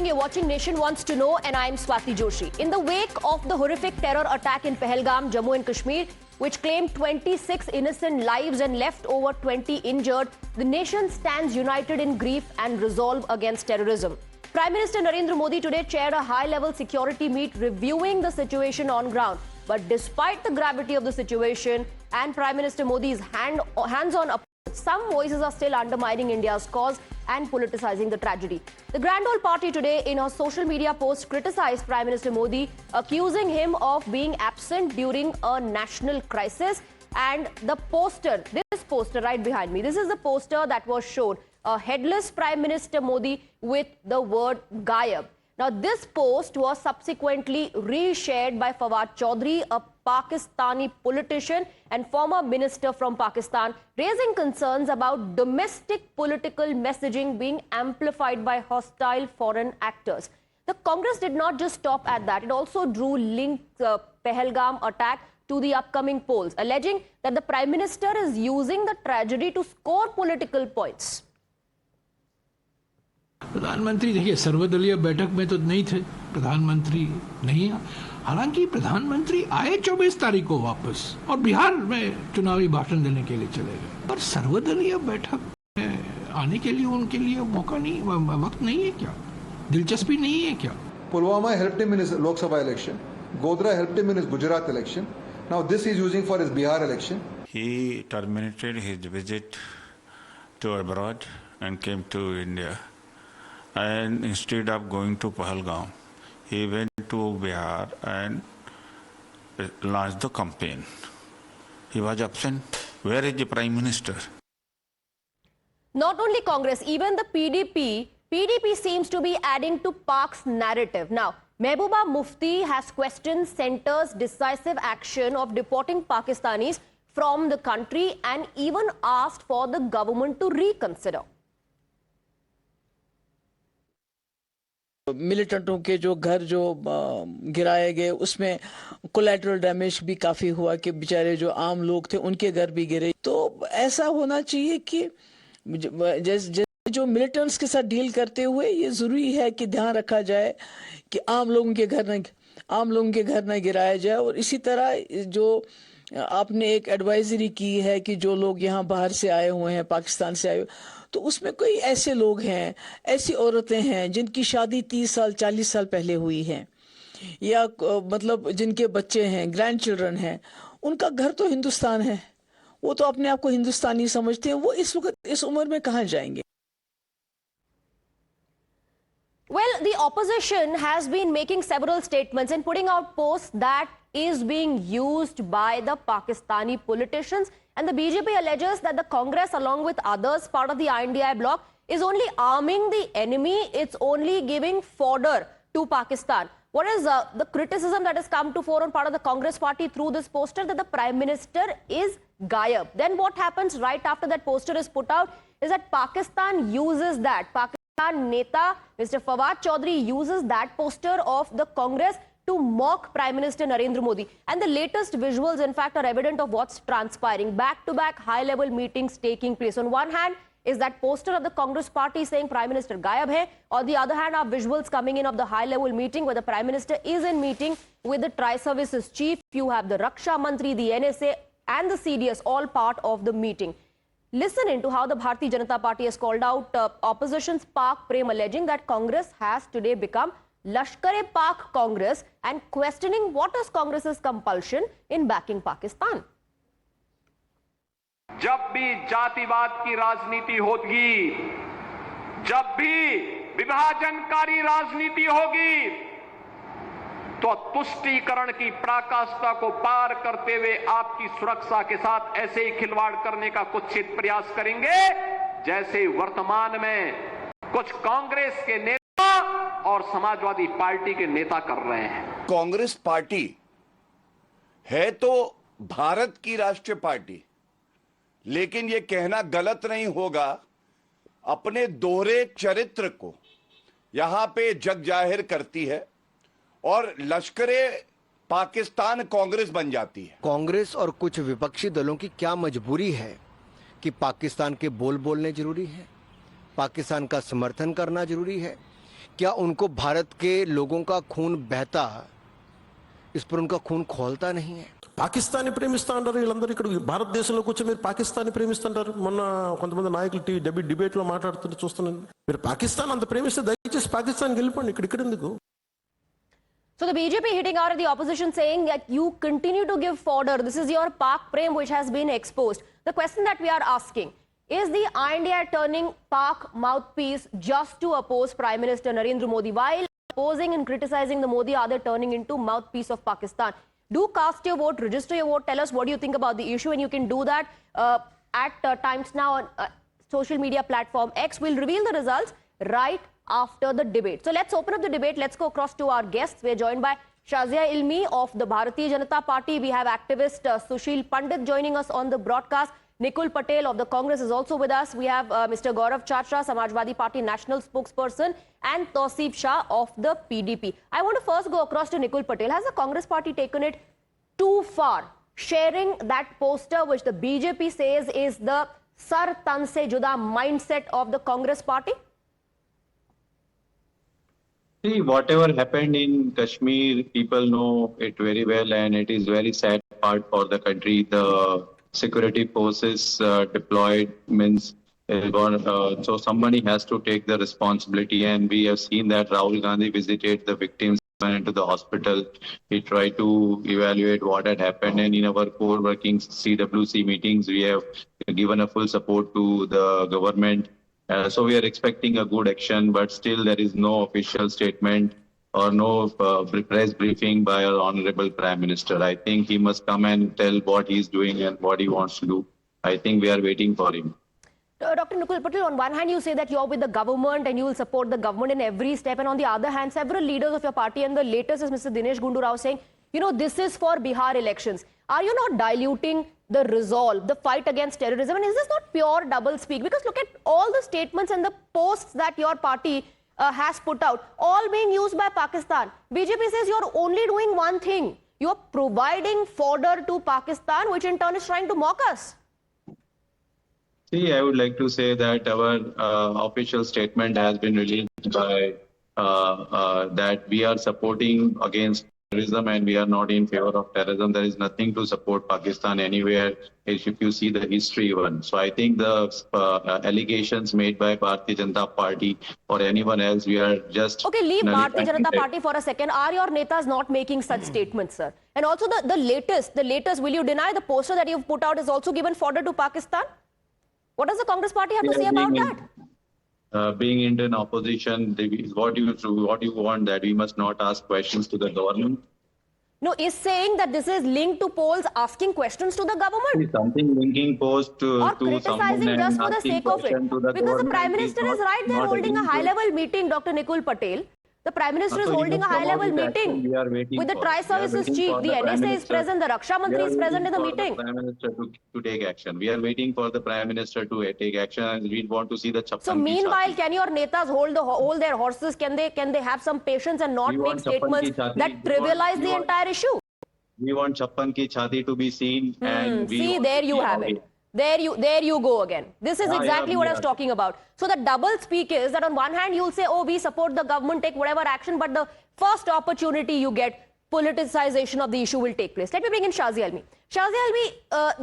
morning. You're watching Nation Wants to Know, and I'm Swati Joshi. In the wake of the horrific terror attack in Pahalgam, Jammu and Kashmir, which claimed 26 innocent lives and left over 20 injured, the nation stands united in grief and resolve against terrorism. Prime Minister Narendra Modi today chaired a high-level security meet reviewing the situation on ground. But despite the gravity of the situation and Prime Minister Modi's hands-on approach, some voices are still undermining India's cause and politicizing the tragedy. The Grand Old Party today, in a social media post, criticized Prime Minister Modi, accusing him of being absent during a national crisis. And the poster, this poster right behind me, this is the poster that was shown, a headless Prime Minister Modi with the word Gayab. Now, this post was subsequently reshared by Fawad Chaudhry, a Pakistani politician and former minister from Pakistan, raising concerns about domestic political messaging being amplified by hostile foreign actors. The Congress did not just stop at that. It also drew linked Pahalgam attack to the upcoming polls, alleging that the Prime Minister is using the tragedy to score political points. प्रधानमंत्री देखिए सर्वदलीय बैठक में तो नहीं थे, प्रधानमंत्री नहीं। हालांकि प्रधानमंत्री आए 24 तारीख को वापस और बिहार में चुनावी भाषण देने के लिए चले गए, पर सर्वदलीय बैठक में आने के लिए उनके लिए मौका नहीं, वक्त नहीं है क्या, दिलचस्पी नहीं है क्या? Pulwama helped him in his Lok Sabha election. Godhra helped him in his Gujarat election. Now this he is using for his Bihar election. He terminated his visit to abroad and came to India. And instead of going to Pahalgam, he went to Bihar and launched the campaign. He was absent. Where is the Prime Minister? Not only Congress, even the PDP seems to be adding to Pak's narrative. Now, Mehbooba Mufti has questioned centre's decisive action of deporting Pakistanis from the country and even asked for the government to reconsider. मिलिटेंटों के जो घर जो गिराए गए उसमें collateral damage भी काफी हुआ कि बेचारे जो आम लोग थे उनके घर भी गिरे। तो ऐसा होना चाहिए कि जैसे जो मिलिटेंट्स के साथ डील करते हुए ये जरूरी है कि ध्यान रखा जाए कि आम लोगों के घर न गिराया जाए। और इसी तरह जो आपने एक एडवाइजरी की है कि जो लोग यहाँ बाहर से आए हुए हैं, पाकिस्तान से आए हुए, तो उसमें कोई ऐसे लोग हैं, ऐसी औरतें हैं जिनकी शादी 30 साल 40 साल पहले हुई है, या मतलब जिनके बच्चे हैं, ग्रैंड चिल्ड्रन हैं, उनका घर तो हिंदुस्तान है, वो तो अपने आप को हिंदुस्तानी समझते हैं, वो इस वक्त इस उम्र में कहाँ जाएंगे? Well, the opposition has been making several statements and putting out posts that is being used by the Pakistani politicians. And the BJP alleges that the Congress, along with others, part of the INDI bloc, is only arming the enemy. It's only giving fodder to Pakistan. What is the criticism that has come to fore on part of the Congress party through this poster, that the Prime Minister is Gayab? Then what happens right after that poster is put out is that Pakistan uses that. Pakistan Neta, Mr. Fawad Chaudhry, uses that poster of the Congress to mock Prime Minister Narendra Modi. And the latest visuals, in fact, are evident of what's transpiring. Back-to-back high-level meetings taking place. On one hand is that poster of the Congress party saying Prime Minister Gayab hai. On the other hand are visuals coming in of the high-level meeting where the Prime Minister is in meeting with the Tri-Services Chief. You have the Raksha Mantri, the NSA and the CDS all part of the meeting. Listen into how the Bharatiya Janata Party has called out opposition's Pak Prem, alleging that Congress has today become Lashkar-e-Pak Congress and questioning what is Congress's compulsion in backing Pakistan. जब भी जातिवाद की राजनीति होगी, जब भी विभाजनकारी राजनीति होगी, तो तुष्टीकरण की पराकाष्ठा को पार करते हुए आपकी सुरक्षा के साथ ऐसे ही खिलवाड़ करने का कुत्सित प्रयास करेंगे जैसे वर्तमान में कुछ कांग्रेस के नेता और समाजवादी पार्टी के नेता कर रहे हैं। कांग्रेस पार्टी है तो भारत की राष्ट्रीय पार्टी, लेकिन यह कहना गलत नहीं होगा, अपने दोहरे चरित्र को यहां पे जग जाहिर करती है और लश्करे पाकिस्तान कांग्रेस बन जाती है। कांग्रेस और कुछ विपक्षी दलों की क्या मजबूरी है कि पाकिस्तान के बोल बोलने जरूरी है, पाकिस्तान का समर्थन करना जरूरी है, क्या उनको भारत के लोगों का खून बहता, इस पर उनका खून खौलता नहीं है? పాకిస్తాన్ని ప్రేమిస్తా అంటారు వీళ్ళందరూ. ఇక్కడ భారతదేశంలోకి వచ్చి మీరు పాకిస్తాన్ని ప్రేమిస్తుంటారు. మొన్న కొంతమంది నాయకులు డిబేట్లో మాట్లాడుతుంటే చూస్తున్నాను. మీరు పాకిస్తాన్ అంత ప్రేమిస్తే దయచేసి పాకిస్తాన్కి వెళ్ళిపోండి, ఇక్కడ ఎందుకు? So the BJP hitting out at the opposition saying that you continue to give fodder. This is your Pak Prem which has been exposed. The question that we are asking, is the INDA turning Pak mouthpiece just to oppose Prime Minister Narendra Modi? While opposing and criticizing the Modi, are they turning into mouthpiece of Pakistan? Do cast your vote, register your vote, tell us what you think about the issue, and you can do that at Times Now on social media platform X. Will reveal the results right after the debate. So let's open up the debate. Let's go across to our guests. We're joined by Shazia Ilmi of the Bharatiya Janata Party. We have activist Sushil Pandit joining us on the broadcast. Nikul Patel of the Congress is also with us. We have Mr. Gaurav Chachra, Samajwadi Party national spokesperson, and Tausif Shah of the PDP. I want to first go across to Nikul Patel. Has the Congress Party taken it too far, sharing that poster which the BJP says is the Sar Tan Se Juda mindset of the Congress Party? See, whatever happened in Kashmir, people know it very well, and it is very sad part for the country. The security forces deployed means so somebody has to take the responsibility, and we have seen that Rahul Gandhi visited the victims, went into the hospital. He tried to evaluate what had happened, and in our core working CWC meetings, we have given a full support to the government. So we are expecting a good action, but still there is no official statement or no press briefing by our Honorable Prime Minister. I think he must come and tell what he is doing and what he wants to do. I think we are waiting for him. Dr. Nikul Patel, on one hand you say that you're with the government and you will support the government in every step, and on the other hand several leaders of your party, and the latest is Mr. Dinesh Gundu Rao, saying, you know, this is for Bihar elections. Are you not diluting the resolve, the fight against terrorism? And is this not pure double speak? Because look at all the statements and the posts that your party has put out, all being used by Pakistan. BJP says you're only doing one thing. You're providing fodder to Pakistan, which in turn is trying to mock us. See, I would like to say that our official statement has been released by that we are supporting against terrorism and we are not in favor of terrorism. There is nothing to support Pakistan anywhere if you see the history even. So I think the allegations made by Bharatiya Janata Party or anyone else, we are just... Okay, leave Bharatiya Janata Party for a second. Are your netas not making such statements, sir? And also the latest, will you deny the poster that you've put out is also given fodder to Pakistan? What does the Congress Party have to say about that? Being in an opposition, what you want, that we must not ask questions to the government? No, is saying that this is linked to polls asking questions to the government? Something linking polls to criticizing just for the sake of it. Because the Prime Minister is right there holding a high-level meeting, Dr. Nikul Patel. The Prime Minister is holding a high-level meeting with the Tri-Services Chief. The NSA is present, the Raksha Mantri is present in the meeting. The Prime Minister to take action. We are waiting for the Prime Minister to take action, and we want to see the Chappan. So meanwhile, can your netas hold their horses? Can they have some patience and not make statements that trivialize the entire issue? We want Chappan ki chhati to be seen, and see, there you have it. There you go again. This is exactly what I was talking about. So the double speak is that on one hand you'll say, oh, we support the government, take whatever action, but the first opportunity you get, politicization of the issue will take place. Let me bring in Shazia Ilmi. Shazia Ilmi,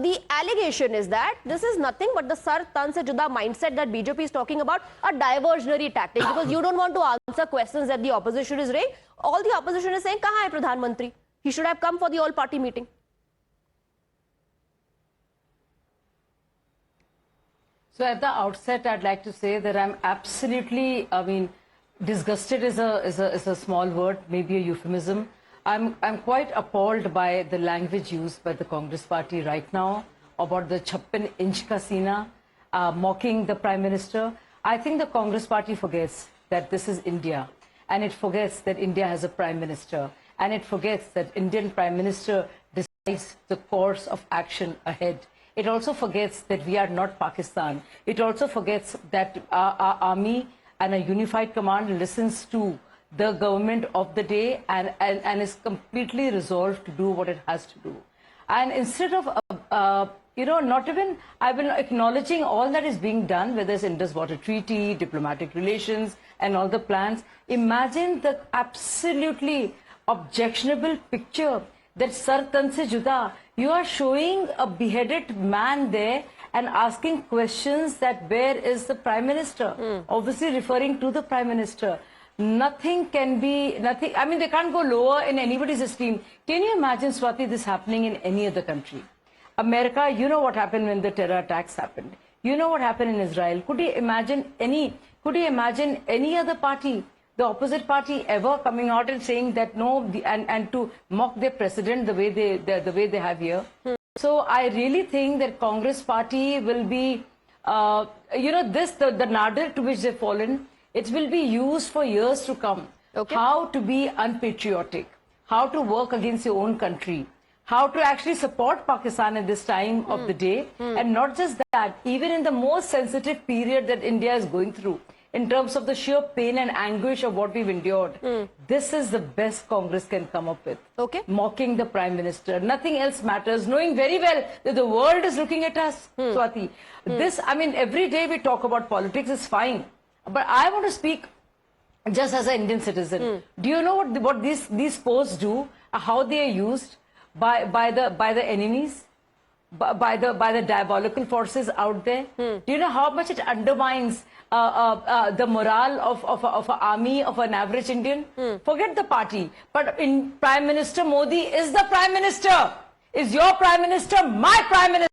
the allegation is that this is nothing but the Sar Tan Se Juda mindset that BJP is talking about, a diversionary tactic, because you don't want to answer questions that the opposition is raising. All the opposition is saying, kahan hai Pradhan Mantri? He should have come for the all-party meeting. So at the outset, I'd like to say that I'm absolutely, disgusted is a small word, maybe a euphemism. I'm quite appalled by the language used by the Congress Party right now about the 56-inch Kasina, mocking the Prime Minister. I think the Congress Party forgets that this is India, and it forgets that India has a Prime Minister, and it forgets that Indian Prime Minister decides the course of action ahead. It also forgets that we are not Pakistan. It also forgets that our army and a unified command listens to the government of the day and is completely resolved to do what it has to do. And instead of not even, I've been acknowledging all that is being done, whether it's Indus Water Treaty, diplomatic relations, and all the plans. Imagine the absolutely objectionable picture that Sar Tan se juda, you are showing a beheaded man there and asking questions that where is the Prime Minister? Obviously referring to the Prime Minister. Nothing can be, nothing, I mean, they can't go lower in anybody's esteem. Can you imagine, Swati, this happening in any other country? America, you know what happened when the terror attacks happened. You know what happened in Israel. Could you imagine any other party, the opposite party, ever coming out and saying that no, and to mock their president the way they have here? So I really think that Congress party will be, the nadir to which they've fallen, it will be used for years to come. Okay. How to be unpatriotic, how to work against your own country, how to actually support Pakistan at this time of the day. And not just that, even in the most sensitive period that India is going through, in terms of the sheer pain and anguish of what we've endured, this is the best Congress can come up with. Okay. Mocking the Prime Minister. Nothing else matters, knowing very well that the world is looking at us, Swati. This, I mean, every day we talk about politics is fine. But I want to speak just as an Indian citizen. Do you know what these posts do? How they are used by the enemies, by the diabolical forces out there? Do you know how much it undermines the morale of an army, of an average Indian? Forget the party. But in Prime Minister Modi is the Prime Minister. Is your Prime Minister my Prime Minister?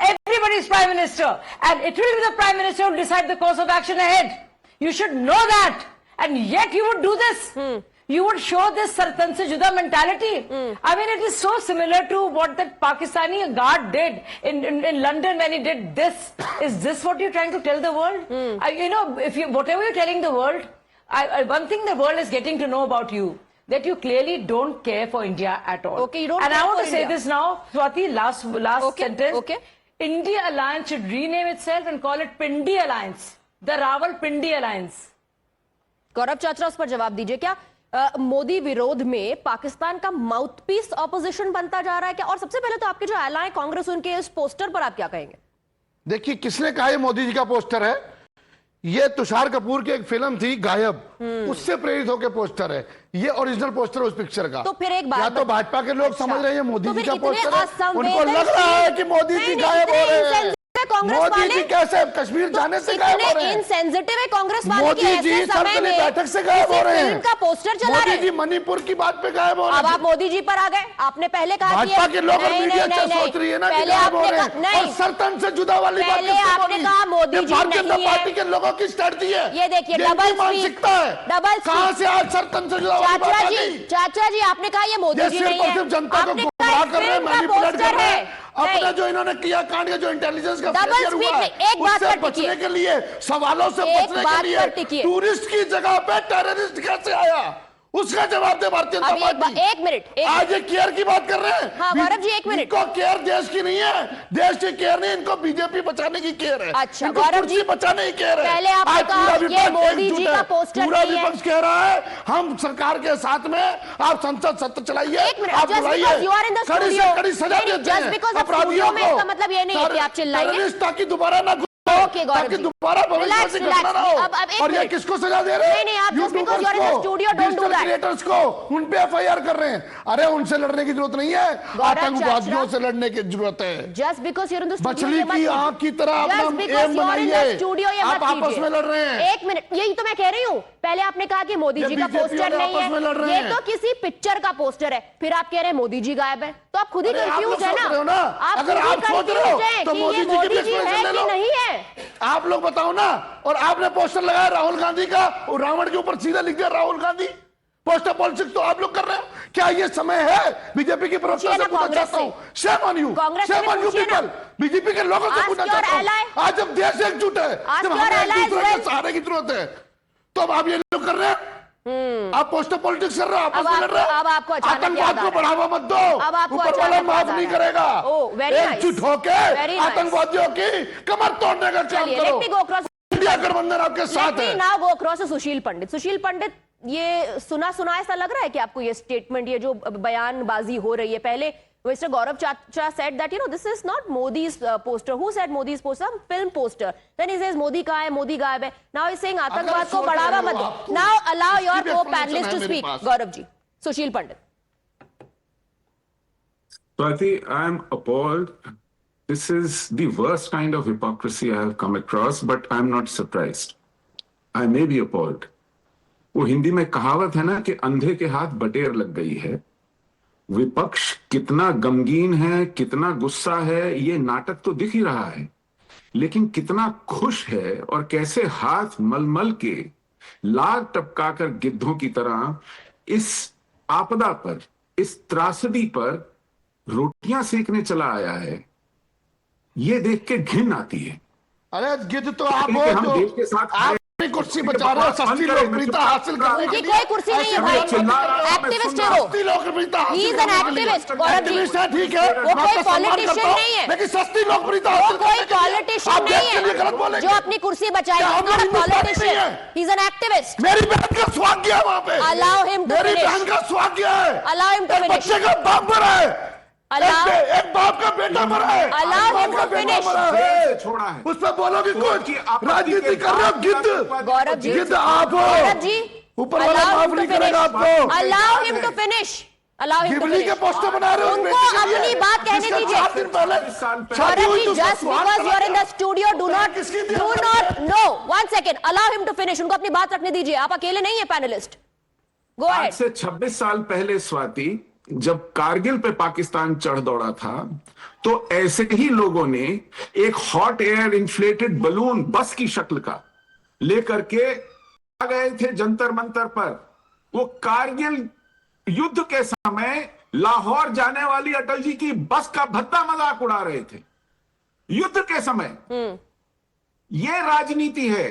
Everybody's Prime Minister. And it will be the Prime Minister who will decide the course of action ahead. You should know that. And yet you would do this. You would show this Sar Tan se juda mentality. I mean, it is so similar to what that Pakistani guard did in London when he did this. Is this what you're trying to tell the world? Whatever you're telling the world, one thing the world is getting to know about you, that you clearly don't care for India at all. Okay, you don't and care I want for to say India. this now, Swati, last sentence. Okay. India Alliance should rename itself and call it Pindi Alliance. The Rawalpindi Alliance. गौरव चाचरा, उस पर जवाब दीजिए। क्या मोदी विरोध में पाकिस्तान का mouthpiece opposition बनता जा रहा है क्या? और सबसे पहले तो आपके जो एलाय कांग्रेस, उनके इस पोस्टर पर आप क्या कहेंगे? देखिए, किसने कहा ये मोदी जी का पोस्टर है? ये तुषार कपूर की एक फिल्म थी गायब, उससे प्रेरित होकर पोस्टर है। ये ओरिजिनल पोस्टर उस पिक्चर का। तो फिर एक बात, या तो भाजपा के लोग समझ रहे हैं मोदी जी का पोस्टर है, उनको असंवेदनशील लग रहा है कि मोदी जी गायब हो रहे हैं। कांग्रेस मोदी वाले जी कैसे कश्मीर जाने से गायब हो रहे हैं? इनसेंसिटिव है कांग्रेस वाले मोदी जी सर्वदलीय बैठक से गायब हो रहे हैं। का पोस्टर चला रहे मोदी हैं। जी मणिपुर की बात पे गायब हो रहे हैं। अब आप मोदी जी पर आ गए। आपने पहले कहा भाजपा के लोग और मीडिया क्या सोच रही है ना कि गायब हो रहे हैं, और सर तन से जुदा वाली बात पहले आपने कहा मोदी जी भारतीय जनता नहीं है। पार्टी के लोगों की स्ट्रेटजी है। ये देखिए, डबल मानसिकता है। डबल कहां से आज सर तन से जुदा वाली बात आ गई? चाचा जी, आपने कहा ये मोदी जी नहीं है। सिर्फ जनता को गुमराह कर रहे हैं, मैनिपुलेट कर रहे हैं। अपना जो इन्होंने किया कांड, जो इंटेलिजेंस का फेलियर हुआ है, उससे बचने के लिए, सवालों से बचने के लिए टूरिस्ट की जगह पे टेररिस्ट कैसे आया, उसका जवाब दे भारतीय जनता पार्टी। एक मिनट, आज ये केयर की बात कर रहे हैं। हाँ, गौरव जी, एक मिनट। इनको केयर देश की नहीं है, देश की केयर नहीं, इनको बीजेपी बचाने की केयर है। अच्छा, गौरव जी, बचाने की केयर है। पहले आपने कहा ये मोदी जी का पोस्टर पूरा नहीं है। विपक्ष कह रहा है हम सरकार के साथ में, आप संसद सत्र चलाइए, आप बुलाइए, कड़ी से कड़ी सजा देते हैं अपराधियों को। इसका मतलब ये नहीं है कि आप चिल्लाइए, ताकि दोबारा ना ताकि दोबारा भविष्य में घटना ना हो। और ये किसको सजा दे रहे हैं? यूट्यूबर्स को, डिजिटल क्रिएटर्स को, उन पे एफआईआर कर रहे हैं। अरे उनसे लड़ने की जरूरत नहीं है, आतंकवादियों से लड़ने की जरूरत है। Just because you're in the studio, मछली की आंख की तरह अपना एम बनाइए। आप आपस में लड़ रहे हैं। एक मिनट, यही तो मैं कह रही हूँ। पहले आपने कहा कि मोदी जी का पोस्टर नहीं है, ये तो किसी पिक्चर का पोस्टर है, फिर आप कह रहे हैं मोदी जी गायब है। तो आप खुद ही कंफ्यूज है ना। आप अगर आप सोच रहे हो तो मोदी जी की भी एक्सप्लेनेशन ले लो। नहीं है, आप लोग बताओ ना। और आपने पोस्टर लगाया राहुल गांधी का, रावण के ऊपर सीधा लिख दिया राहुल गांधी। पोस्टर पॉलिटिक्स तो आप लोग कर रहे हो। क्या ये समय है? बीजेपी की प्रवक्ता से पूछना चाहता हूँ, shame on you, shame on you people. BJP के लोगों से पूछना चाहता हूँ, आज जब देश एकजुट है, जब हमें एक दूसरे के सहारे की जरूरत है, तो अब आप ये लोग कर रहे हैं। आप पोस्टर पॉलिटिक्स कर रहे हो, आपस में लड़ रहे हो। आतंकवाद को बढ़ावा मत दो, ऊपर वाला माफ नहीं करेगा। एकजुट होकर आतंकवादियों की कमर तोड़ने का काम करो। इंडिया गठबंधन आपके साथ है। नाउ गो अक्रॉस सुशील पंडित। सुशील पंडित, ये सुना ऐसा लग रहा है कि आपको ये स्टेटमेंट, ये जो बयानबाजी हो रही है, पहले Mr. Gaurav Chacha said that, this is not Modi's poster. Who said Modi's poster? Some film poster. Then he says, Modi kahan hai, Modi gaib hai. Now he's saying, Atangwad ko badhawa mat do. Now allow your co-panelists to speak. Gaurav ji. Sushil Pandit. Swati, I'm appalled. This is the worst kind of hypocrisy I have come across, but I'm not surprised. I may be appalled. वो हिंदी में कहावत है ना कि अंधे के हाथ बटेर लग गई है. विपक्ष कितना गमगीन है, कितना गुस्सा है, ये नाटक तो दिख ही रहा है. लेकिन कितना खुश है और कैसे हाथ मलमल के लाग टपकाकर गिद्धों की तरह इस आपदा पर, इस त्रासदी पर रोटियां सेकने चला आया है. ये देख के घिन आती है. अरे गिद्ध तो आप हो, हम देश के साथ कुर्सी बचा रहे हो, सस्ती लोकप्रियता हासिल करने के लिए. कोई कुर्सी नहीं है भाई, एक्टिविस्ट है वो. सस्ती लोकप्रियता He is an activist. Activist है, ठीक है, वो कोई पॉलिटिशियन नहीं है, लेकिन सस्ती लोकप्रियता वो हासिल कोई पॉलिटिशियन नहीं है जो अपनी कुर्सी बचाए. He is not a politician. He is an activist. मेरी बहन का स्वाग गया वहां पे. Allow him to मेरी finish. बहन का स्वाग गया है. Allow him to एक finish. बच्चे का बाप मरा है. एक बाप का बेटा मरा है. Allow him to finish. छोड़ा है. उस पर बोलोगे कुछ, राजनीति कर रहे हो गिद्ध. गौरव जी, गिद्ध आप हो. गौरव जी, ऊपर वाला माफ नहीं करेगा आपको. Allow him to finish. Allow him to Ghibli के finish. पोस्टर बना रहे हो उनको अपनी बात कहने दीजिए. Gaurav ji, just because you are in the studio, do not, no, 1 second. Allow him to finish. उनको अपनी बात रखने दीजिए. आप अकेले नहीं है पैनलिस्ट. Go आज ahead. से 26 साल पहले स्वाति, जब कारगिल पे पाकिस्तान चढ़ दौड़ा था, तो ऐसे ही लोगों ने एक हॉट एयर इन्फ्लेटेड बलून बस की शक्ल का लेकर के आ गए थे जंतर मंतर पर. वो कारगिल युद्ध के समय लाहौर जाने वाली अटल जी की बस का भद्दा मजाक उड़ा रहे थे युद्ध के समय. ये राजनीति है,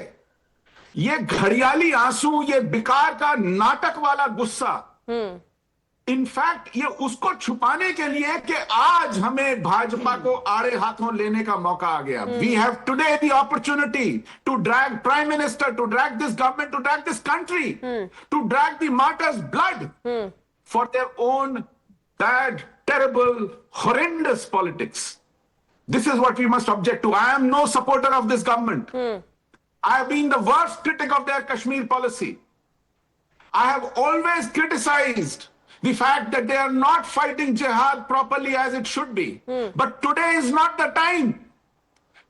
ये घड़ियाली आंसू, ये बिकार का नाटक वाला गुस्सा. इनफैक्ट ये उसको छुपाने के लिए कि आज हमें भाजपा को आड़े हाथों लेने का मौका आ गया. We have today the opportunity to drag prime minister, to drag this government, to drag this country, to drag the martyrs blood for their own bad, terrible, horrendous politics. This is what we must object to. I am no supporter of this government. I have been the worst critic of their Kashmir policy. I have always criticized the fact that they are not fighting jihad properly as it should be. But today is not the time.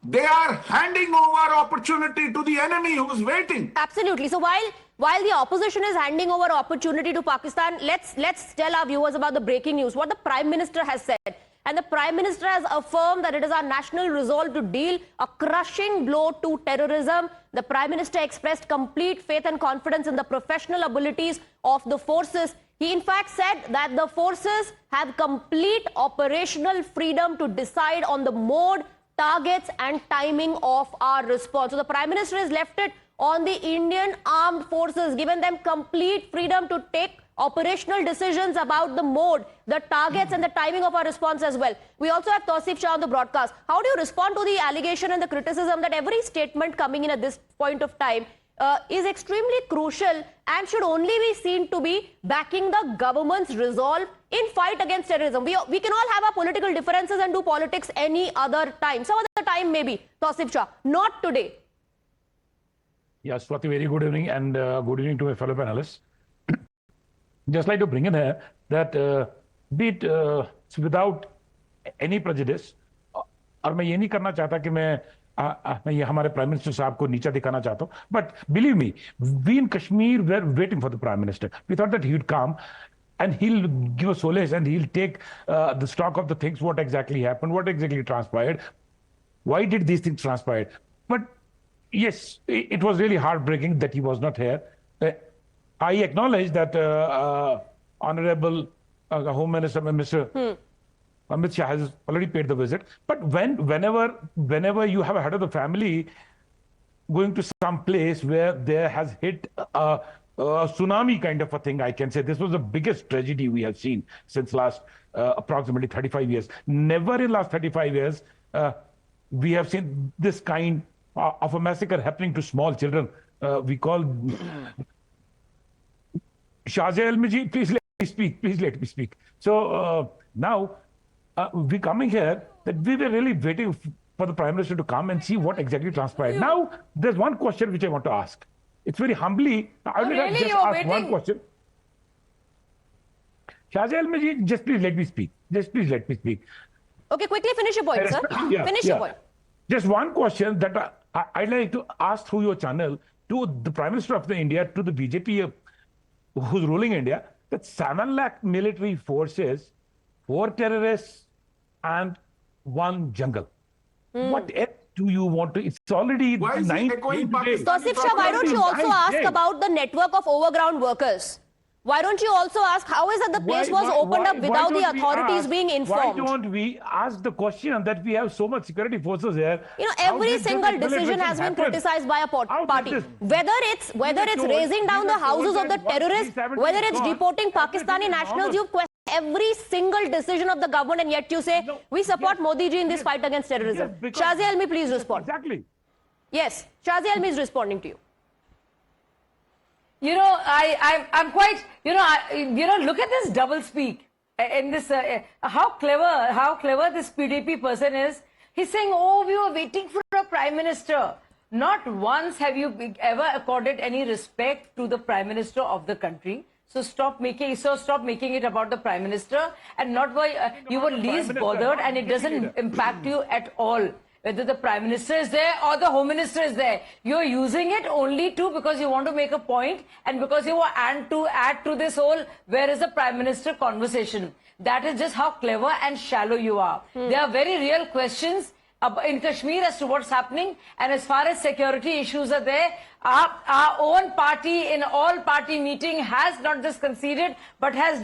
They are handing over opportunity to the enemy who is waiting. Absolutely. So while the opposition is handing over opportunity to Pakistan, let's tell our viewers about the breaking news. What the Prime Minister has said. And the Prime Minister has affirmed that it is our national resolve to deal a crushing blow to terrorism. The Prime Minister expressed complete faith and confidence in the professional abilities of the forces. He in fact said that the forces have complete operational freedom to decide on the mode, targets and timing of our response. So the Prime Minister has left it on the Indian Armed Forces, given them complete freedom to take operational decisions about the mode, the targets and the timing of our response as well. We also have Tausif Shah on the broadcast. How do you respond to the allegation and the criticism that every statement coming in at this point of time is extremely crucial and should only be seen to be backing the government's resolve in fight against terrorism? We can all have our political differences and do politics any other time. Some other time maybe. Tausif Shah, not today. Yes, Swati, very good evening and good evening to my fellow panelists. Just like to bring in here that be it without any prejudice, और मैं ये नहीं करना चाहता कि मैं ये हमारे प्राइम मिनिस्टर साहब को नीचा दिखाना चाहता हूँ, but believe me, we in Kashmir were waiting for the prime minister. We thought that he would come and he'll give us solace and he'll take the stock of the things, what exactly happened, what exactly transpired, why did these things transpire. But yes, it was really heartbreaking that he was not here. I acknowledge that Honorable Home Minister, Mr. Amit Shah has already paid the visit. But whenever you have a head of the family going to some place where there has hit a tsunami kind of a thing, I can say this was the biggest tragedy we have seen since last approximately 35 years. Never in last 35 years we have seen this kind of a massacre happening to small children. We call Shahzai Almi ji, please let me speak. Please let me speak. So now, we coming here that we were really waiting for the Prime Minister to come and see what exactly transpired. Now, there's one question which I want to ask. It's very humbly. I would like to just ask one question. Shazia Almi ji, just please let me speak. Just please let me speak. Okay, quickly finish your point, sir. Finish your point. Just one question that I'd like to ask through your channel to the Prime Minister of India, to the BJP who's ruling India, that 7 lakh military forces, 4 terrorists, and 1 jungle. What else do you want to? It's already Why is he echoing Pakistan? Tausif Shah, why don't you also ask about the network of overground workers? Why don't you also ask how is it the place was opened up without the authorities being informed? Why don't we ask the question that we have so much security forces here? You know, every single decision has been criticized by a party. Whether it's raising down the houses of the terrorists, whether it's deporting Pakistani nationals, you've questioned every single decision of the government, and yet you say we support Modi ji in this fight against terrorism. Shazia Almi, please respond. Exactly. Yes, Shazia Almi is responding to you. You know, I'm quite, look at this double speak in this, how clever this PDP person is. He's saying, oh, we were waiting for a Prime Minister. Not once have you ever accorded any respect to the Prime Minister of the country. So stop making it about the Prime Minister, and not why you were least bothered, and it doesn't impact you at all. Whether the Prime Minister is there or the Home Minister is there, you're using it only because you want to make a point and because you want to add to this whole where is the Prime Minister conversation. That is just how clever and shallow you are. There are very real questions in Kashmir as to what's happening, and as far as security issues are there, our own party in all party meeting has not just conceded but has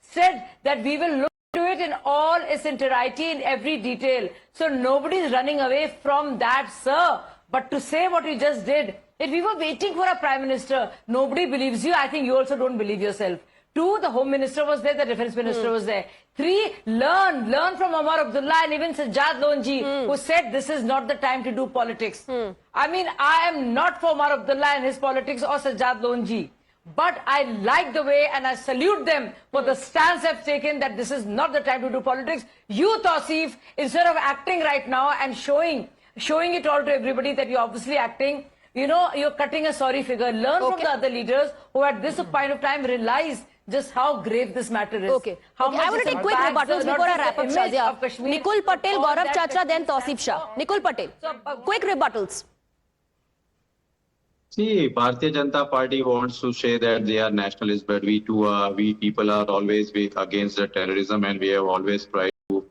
said that we will look to it in all its entirety, in every detail. So nobody is running away from that, sir. But to say what you just did, if we were waiting for a Prime Minister, nobody believes you. I think you also don't believe yourself. 2, the Home Minister was there, the Defence Minister was there. 3, learn from Omar Abdullah and even Sajjad Loonji, who said this is not the time to do politics. I mean, I am not for Omar Abdullah and his politics or Sajjad Loonji. But I like the way, and I salute them for the stance they've taken that this is not the time to do politics. You, Tausif, instead of acting right now and showing it all to everybody that you're obviously acting, you're cutting a sorry figure. Learn from the other leaders who at this point of time realize just how grave this matter is. Okay. I want to take quick rebuttals before I wrap up, Shazia. Nikul Patel, Gaurav Chachra, then Tausif Shah. Nikul Patel, quick rebuttals. See, Bharatiya Janata Party wants to say that they are nationalists, but we people are always against the terrorism, and we have always tried to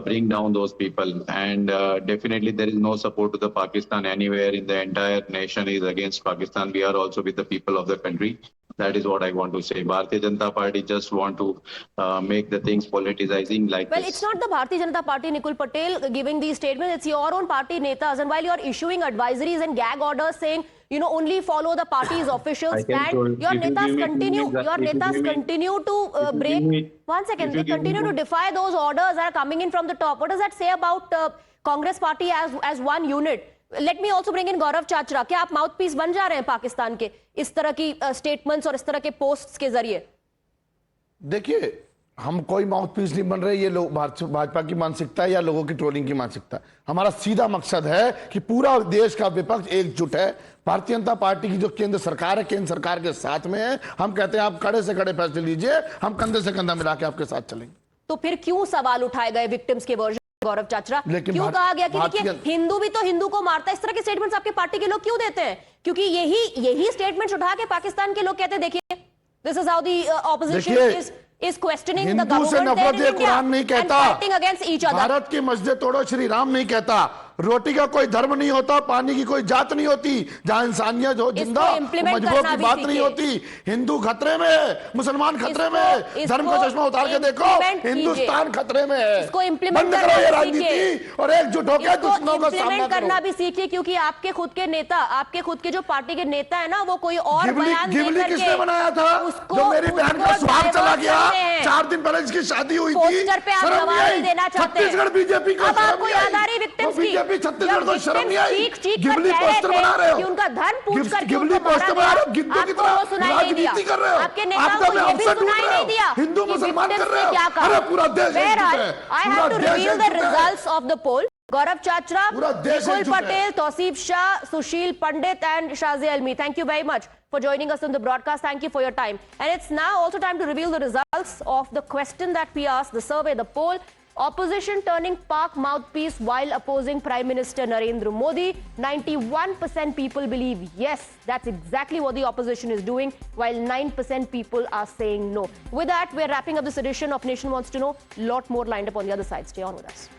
bring down those people. And definitely there is no support to the Pakistan anywhere in the entire nation is against Pakistan. We are also with the people of the country. That is what I want to say. Bharatiya Janata Party just want to make the things politicizing like this. Well, it's not the Bharatiya Janata Party, Nikul Patel, giving these statements. It's your own party netas. And while you're issuing advisories and gag orders saying, only follow the party's officials, and your netas continue to break. One second, they continue to defy those orders that are coming in from the top. What does that say about Congress party as one unit? Let me also bring in Gaurav Chachra. क्या आप mouthpiece बन जा रहे हैं पाकिस्तान के इस तरह की स्टेटमेंट्स और इस तरह के पोस्ट्स के जरिए? देखिए, हम कोई माउथपीस नहीं बन रहे, ये लोग भाजपा की मानसिकता है या लोगों की ट्रोलिंग की मानसिकता है। हमारा सीधा मकसद है कि पूरा देश का विपक्ष एकजुट है। भारतीय जनता पार्टी की जो केंद्र सरकार है, केंद्र सरकार के साथ में है। हम कहते हैं आप कड़े से कड़े फैसले लीजिए, हम कंधे से कंधा मिला के आपके साथ चलेंगे। तो फिर क्यों सवाल उठाए गए विक्टिम्स के वर्जन? गौरव चाचरा, क्यों कहा गया कि देखिए हिंदू भी तो हिंदू को मारता है? इस तरह के स्टेटमेंट्स आपके पार्टी के लोग क्यों देते हैं? क्योंकि यही स्टेटमेंट्स उठा के पाकिस्तान के लोग कहते हैं देखिए this is how the opposition is questioning the government there in India and fighting against each other. Bharat की मस्जिद तोड़ो श्री राम नहीं कहता, रोटी का कोई धर्म नहीं होता, पानी की कोई जात नहीं होती, जहां इंसानियत हो जिंदा मजबूर की बात नहीं होती। हिंदू खतरे में है, मुसलमान खतरे में है, धर्म का चश्मा उतार के देखो, हिंदुस्तान खतरे में है। इसको इम्प्लीमेंट और एकजुट होकर दुश्मनों का सामना करना भी सीखिए, क्योंकि आपके खुद के नेता, आपके खुद के जो पार्टी के नेता है ना, वो कोई और बयान गिबली किसने बनाया था? जो मेरी बहन का सुहाग चला गया, 4 दिन पहले इसकी शादी हुई थी, पोस्टर पे आप शर्म गवाही नहीं आई? देना चाहते हैं। छत्तीसगढ़ बीजेपी को अब शर्म आपको नहीं याद आ आई? रही विक्टिम्स तो की बीजेपी छत्तीसगढ़ को शर्म नहीं आई? चीख गिबली कर कह पोस्टर रहे बना रहे थे हो कि उनका धर्म पूछ कर गिबली पोस्टर बना रहे हो, गिद्दों की तरह आपको सुनाई नहीं दिया, राजनीति कर रहे हो, आपके नेताओं आपका को में ये भी अवसर ढूंढ सुनाई रहे नहीं हो, दिया हिंदू कि मुसलमान कर victims रहे ने हो। क्या कहा। अरे पूरा देश एक बहरहाल, जुट है, I पूरा have to देश reveal एक the जुट है। results of the poll. Gaurav Chachra, पूरा देश Nikul एकजुट है। Patel, Tausif Shah, Sushil Pandit and Shazia Almi. Thank you very much for joining us on the broadcast. Thank you for your time. And it's now also time to reveal the results of the question that we asked, the survey, the poll. Opposition turning Pak mouthpiece while opposing Prime Minister Narendra Modi. 91% people believe yes, that's exactly what the opposition is doing, while 9% people are saying no. With that, we're wrapping up this edition of Nation Wants to Know. Lot more lined up on the other side. Stay on with us.